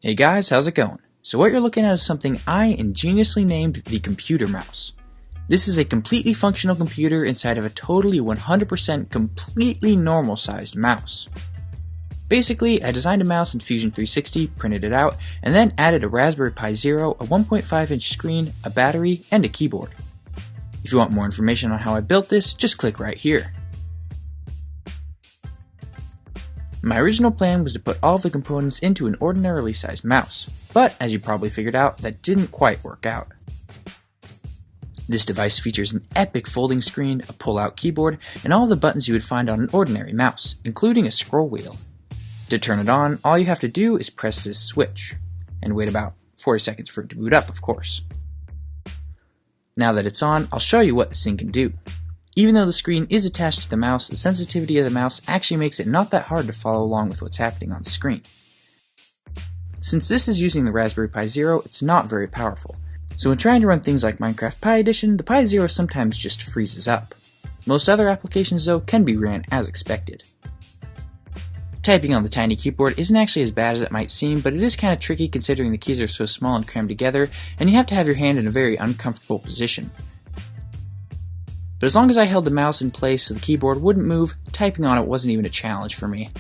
Hey guys, how's it going? So what you're looking at is something I ingeniously named the computer mouse. This is a completely functional computer inside of a totally 100% completely normal sized mouse. Basically, I designed a mouse in Fusion 360, printed it out, and then added a Raspberry Pi Zero, a 1.5-inch screen, a battery, and a keyboard. If you want more information on how I built this, just click right here. My original plan was to put all the components into an ordinarily sized mouse, but as you probably figured out, that didn't quite work out. This device features an epic folding screen, a pull-out keyboard, and all the buttons you would find on an ordinary mouse, including a scroll wheel. To turn it on, all you have to do is press this switch, and wait about 40 seconds for it to boot up, of course. Now that it's on, I'll show you what this thing can do. Even though the screen is attached to the mouse, the sensitivity of the mouse actually makes it not that hard to follow along with what's happening on the screen. Since this is using the Raspberry Pi Zero, it's not very powerful. So when trying to run things like Minecraft Pi Edition, the Pi Zero sometimes just freezes up. Most other applications though can be ran as expected. Typing on the tiny keyboard isn't actually as bad as it might seem, but it is kind of tricky considering the keys are so small and crammed together, and you have to have your hand in a very uncomfortable position. But as long as I held the mouse in place so the keyboard wouldn't move, typing on it wasn't even a challenge for me.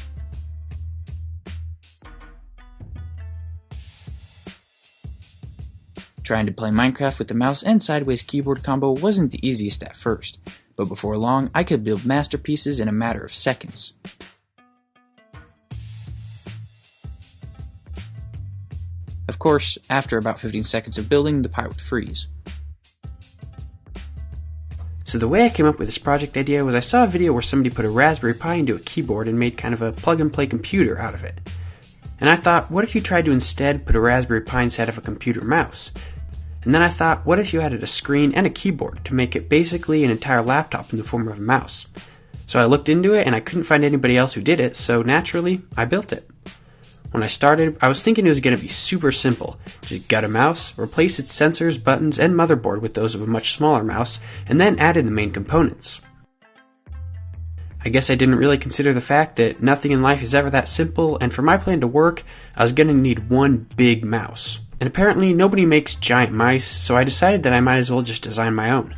Trying to play Minecraft with the mouse and sideways keyboard combo wasn't the easiest at first, but before long I could build masterpieces in a matter of seconds. Of course, after about 15 seconds of building, the Pi would freeze. So the way I came up with this project idea was I saw a video where somebody put a Raspberry Pi into a keyboard and made kind of a plug-and-play computer out of it. And I thought, what if you tried to instead put a Raspberry Pi inside of a computer mouse? And then I thought, what if you added a screen and a keyboard to make it basically an entire laptop in the form of a mouse? So I looked into it and I couldn't find anybody else who did it, so naturally, I built it. When I started, I was thinking it was going to be super simple. Just gut a mouse, replace its sensors, buttons, and motherboard with those of a much smaller mouse, and then added the main components. I guess I didn't really consider the fact that nothing in life is ever that simple, and for my plan to work, I was going to need one big mouse. And apparently nobody makes giant mice, so I decided that I might as well just design my own.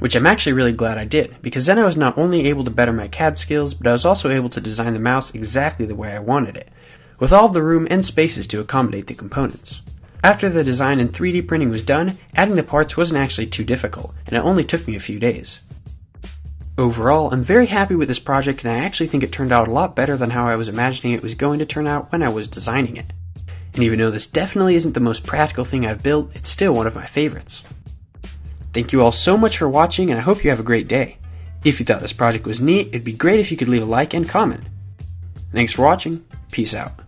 Which I'm actually really glad I did, because then I was not only able to better my CAD skills, but I was also able to design the mouse exactly the way I wanted it, with all the room and spaces to accommodate the components. After the design and 3D printing was done, adding the parts wasn't actually too difficult, and it only took me a few days. Overall, I'm very happy with this project, and I actually think it turned out a lot better than how I was imagining it was going to turn out when I was designing it. And even though this definitely isn't the most practical thing I've built, it's still one of my favorites. Thank you all so much for watching, and I hope you have a great day. If you thought this project was neat, it'd be great if you could leave a like and comment. Thanks for watching. Peace out.